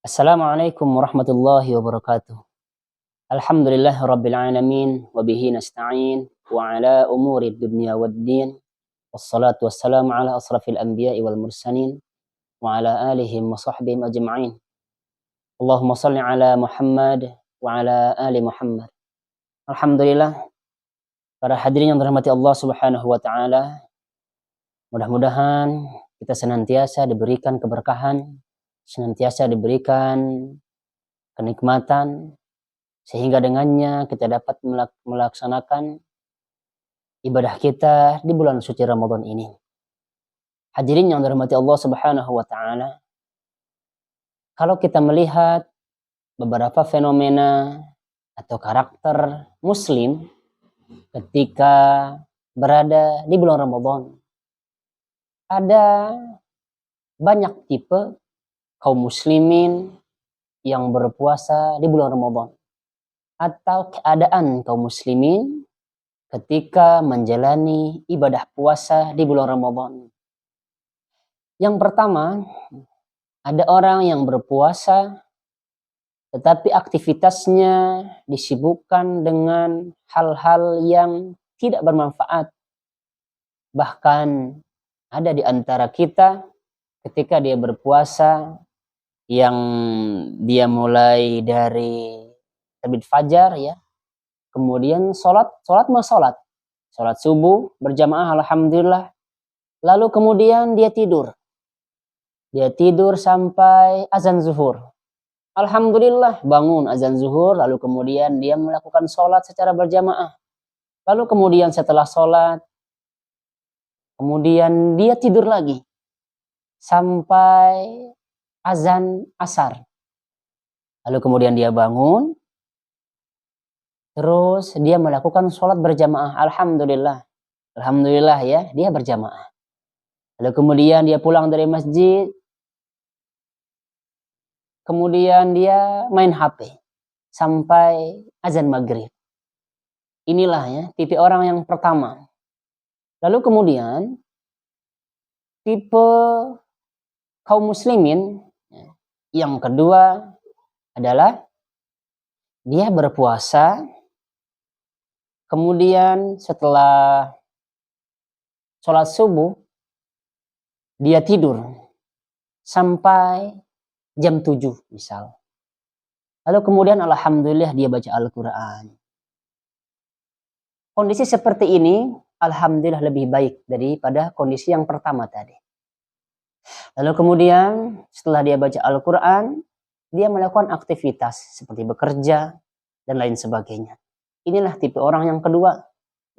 Assalamualaikum warahmatullahi wabarakatuh. Alhamdulillah rabbil alamin wa bihi nasta'in wa ala umuri dunya waddin. Wassalatu wassalamu ala asrafil anbiya'i wal mursalin wa ala alihim wa sahbihim ajma'in. Allahumma salli ala Muhammad wa ala ali Muhammad. Alhamdulillah, para hadirin yang dirahmati Allah Subhanahu wa taala, mudah-mudahan kita senantiasa diberikan keberkahan, senantiasa diberikan kenikmatan, sehingga dengannya kita dapat melaksanakan ibadah kita di bulan suci Ramadan ini. Hadirin yang dirahmati Allah Subhanahu wa taala, kalau kita melihat beberapa fenomena atau karakter muslim ketika berada di bulan Ramadan, ada banyak tipe kaum muslimin yang berpuasa di bulan Ramadan, atau keadaan kaum muslimin ketika menjalani ibadah puasa di bulan Ramadan. Yang pertama, ada orang yang berpuasa tetapi aktivitasnya disibukkan dengan hal-hal yang tidak bermanfaat. Bahkan ada di antara kita ketika dia berpuasa yang dia mulai dari terbit fajar ya, kemudian sholat subuh berjamaah alhamdulillah, lalu kemudian dia tidur sampai azan zuhur, alhamdulillah bangun azan zuhur, lalu kemudian dia melakukan sholat secara berjamaah, lalu kemudian setelah sholat kemudian dia tidur lagi sampai azan asar, lalu kemudian dia bangun, terus dia melakukan sholat berjamaah, alhamdulillah ya, dia berjamaah. Lalu kemudian dia pulang dari masjid, kemudian dia main HP sampai azan maghrib. Inilah ya tipe orang yang pertama. Lalu kemudian tipe kaum muslimin yang kedua adalah dia berpuasa, kemudian setelah sholat subuh dia tidur sampai jam 7 misal. Lalu kemudian alhamdulillah dia baca Al-Quran. Kondisi seperti ini alhamdulillah lebih baik daripada kondisi yang pertama tadi. Lalu kemudian setelah dia baca Al-Quran, dia melakukan aktivitas seperti bekerja dan lain sebagainya. Inilah tipe orang yang kedua,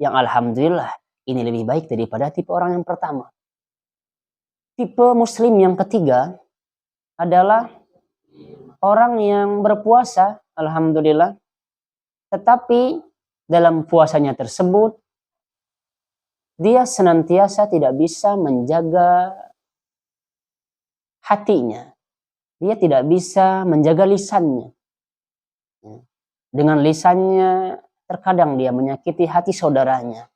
yang alhamdulillah ini lebih baik daripada tipe orang yang pertama. Tipe muslim yang ketiga adalah orang yang berpuasa, alhamdulillah, tetapi dalam puasanya tersebut dia senantiasa tidak bisa menjaga hatinya. Dia tidak bisa menjaga lisannya. Dengan lisannya terkadang dia menyakiti hati saudaranya.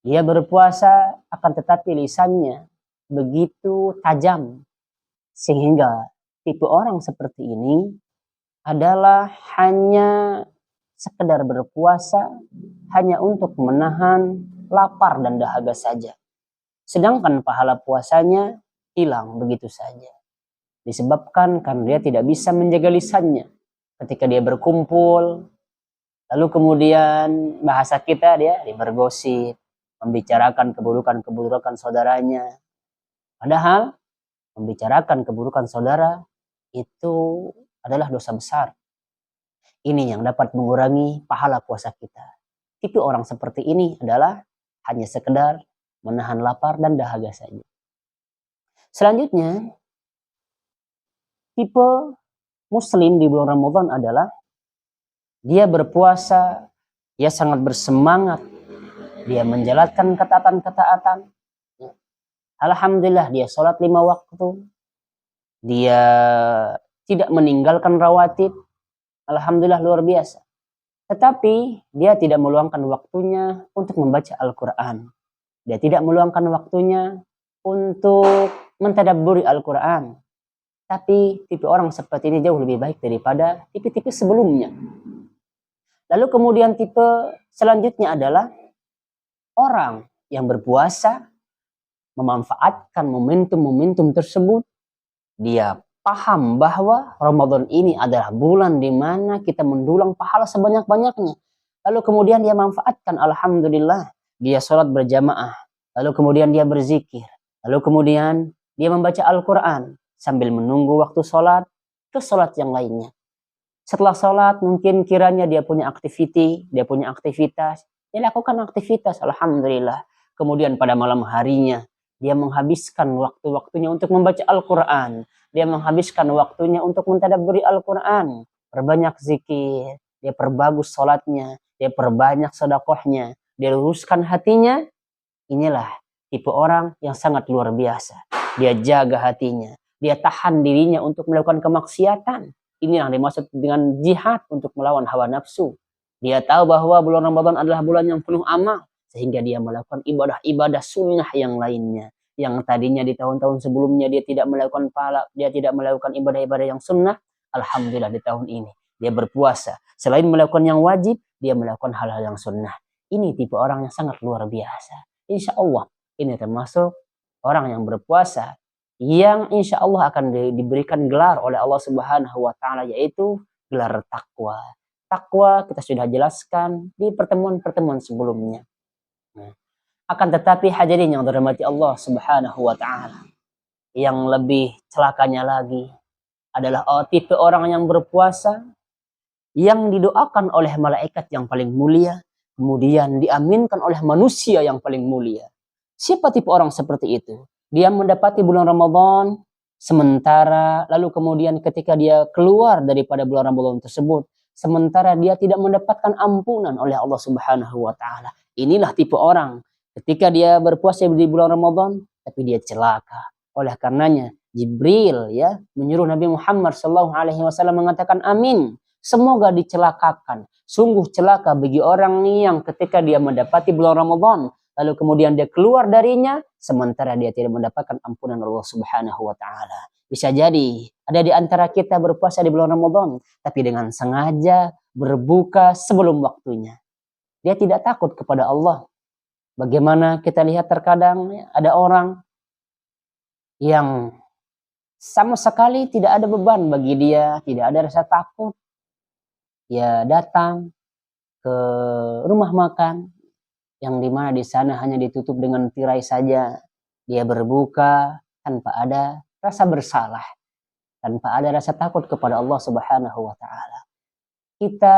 Dia berpuasa akan tetapi lisannya begitu tajam, sehingga tipe orang seperti ini adalah hanya sekedar berpuasa hanya untuk menahan lapar dan dahaga saja. Sedangkan pahala puasanya hilang begitu saja. Disebabkan karena dia tidak bisa menjaga lisannya. Ketika dia berkumpul, lalu kemudian bahasa kita dia bergosip, membicarakan keburukan saudaranya. Padahal membicarakan keburukan saudara itu adalah dosa besar. Ini yang dapat mengurangi pahala puasa kita. Tipe orang seperti ini adalah hanya sekedar menahan lapar dan dahaga saja. Selanjutnya, tipe muslim di bulan Ramadan adalah dia berpuasa, dia sangat bersemangat, dia menjalankan ketaatan-ketaatan. Alhamdulillah dia sholat 5 waktu, dia tidak meninggalkan rawatib, alhamdulillah luar biasa. Tetapi dia tidak meluangkan waktunya untuk membaca Al-Quran. Dia tidak meluangkan waktunya untuk mentadabburi Al-Quran. Tapi tipe orang seperti ini jauh lebih baik daripada tipe-tipe sebelumnya. Lalu kemudian tipe selanjutnya adalah orang yang berpuasa memanfaatkan momentum-momentum tersebut. Dia paham bahwa Ramadan ini adalah bulan di mana kita mendulang pahala sebanyak-banyaknya. Lalu kemudian dia manfaatkan, alhamdulillah, dia sholat berjamaah. Lalu kemudian dia berzikir. Lalu kemudian dia membaca Al-Quran sambil menunggu waktu sholat ke sholat yang lainnya. Setelah sholat mungkin kiranya dia punya aktivitas, dia lakukan aktivitas, alhamdulillah. Kemudian pada malam harinya dia menghabiskan waktu-waktunya untuk membaca Al-Quran. Dia menghabiskan waktunya untuk mentadabburi Al-Quran. Perbanyak zikir, dia perbagus sholatnya, dia perbanyak sedekahnya, dia luruskan hatinya. Inilah tipe orang yang sangat luar biasa. Dia jaga hatinya, dia tahan dirinya untuk melakukan kemaksiatan. Ini yang dimaksud dengan jihad untuk melawan hawa nafsu. Dia tahu bahwa bulan Ramadan adalah bulan yang penuh amal, sehingga dia melakukan ibadah-ibadah sunnah yang lainnya. Yang tadinya di tahun-tahun sebelumnya dia tidak melakukan ibadah-ibadah yang sunnah, alhamdulillah di tahun ini dia berpuasa. Selain melakukan yang wajib, dia melakukan hal-hal yang sunnah. Ini tipe orang yang sangat luar biasa. Insya Allah ini termasuk orang yang berpuasa yang insya Allah akan diberikan gelar oleh Allah Subhanahu wa Ta'ala, yaitu gelar takwa. Takwa kita sudah jelaskan di pertemuan-pertemuan sebelumnya. Akan tetapi hadirin yang dirahmati Allah Subhanahu wa Ta'ala, yang lebih celakanya lagi adalah tipe orang yang berpuasa yang didoakan oleh malaikat yang paling mulia, kemudian diaminkan oleh manusia yang paling mulia. Siapa tipe orang seperti itu? Dia mendapati bulan Ramadan, sementara lalu kemudian ketika dia keluar daripada bulan Ramadan tersebut, sementara dia tidak mendapatkan ampunan oleh Allah Subhanahu wa Ta'ala. Inilah tipe orang ketika dia berpuasa di bulan Ramadan, tapi dia celaka. Oleh karenanya Jibril ya menyuruh Nabi Muhammad SAW mengatakan amin. Semoga dicelakakan. Sungguh celaka bagi orang yang ketika dia mendapati bulan Ramadan, lalu kemudian dia keluar darinya, sementara dia tidak mendapatkan ampunan Allah Subhanahu wa Ta'ala. Bisa jadi ada di antara kita berpuasa di bulan Ramadan, tapi dengan sengaja berbuka sebelum waktunya. Dia tidak takut kepada Allah. Bagaimana kita lihat terkadang ada orang yang sama sekali tidak ada beban bagi dia, tidak ada rasa takut. Dia datang ke rumah makan, yang dimana di sana hanya ditutup dengan tirai saja. Dia berbuka tanpa ada rasa bersalah, tanpa ada rasa takut kepada Allah Subhanahu wa Ta'ala. Kita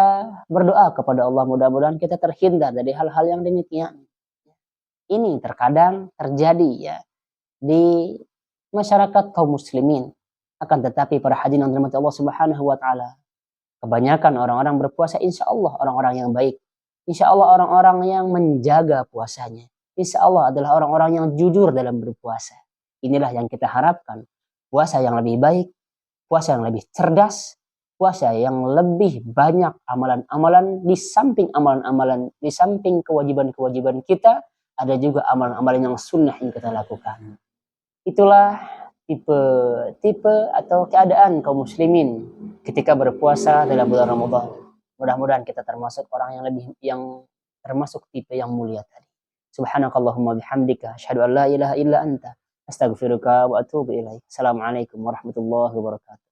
berdoa kepada Allah, mudah-mudahan kita terhindar dari hal-hal yang demikian. Ini terkadang terjadi ya di masyarakat kaum muslimin. Akan tetapi para hadirin yang dirahmati Allah Subhanahu wa Ta'ala, kebanyakan orang-orang berpuasa insya Allah orang-orang yang baik. Insya Allah orang-orang yang menjaga puasanya. Insya Allah adalah orang-orang yang jujur dalam berpuasa. Inilah yang kita harapkan. Puasa yang lebih baik, puasa yang lebih cerdas, puasa yang lebih banyak amalan-amalan, di samping amalan-amalan, di samping kewajiban-kewajiban kita, ada juga amalan-amalan yang sunnah yang kita lakukan. Itulah tipe atau keadaan kaum muslimin ketika berpuasa dalam bulan Ramadan. Mudah-mudahan kita termasuk orang yang termasuk tipe yang mulia tadi. Subhanakallahumma bihamdika asyhadu an la ilaha illa anta astaghfiruka wa atubu ilaik. Assalamualaikum warahmatullahi wabarakatuh.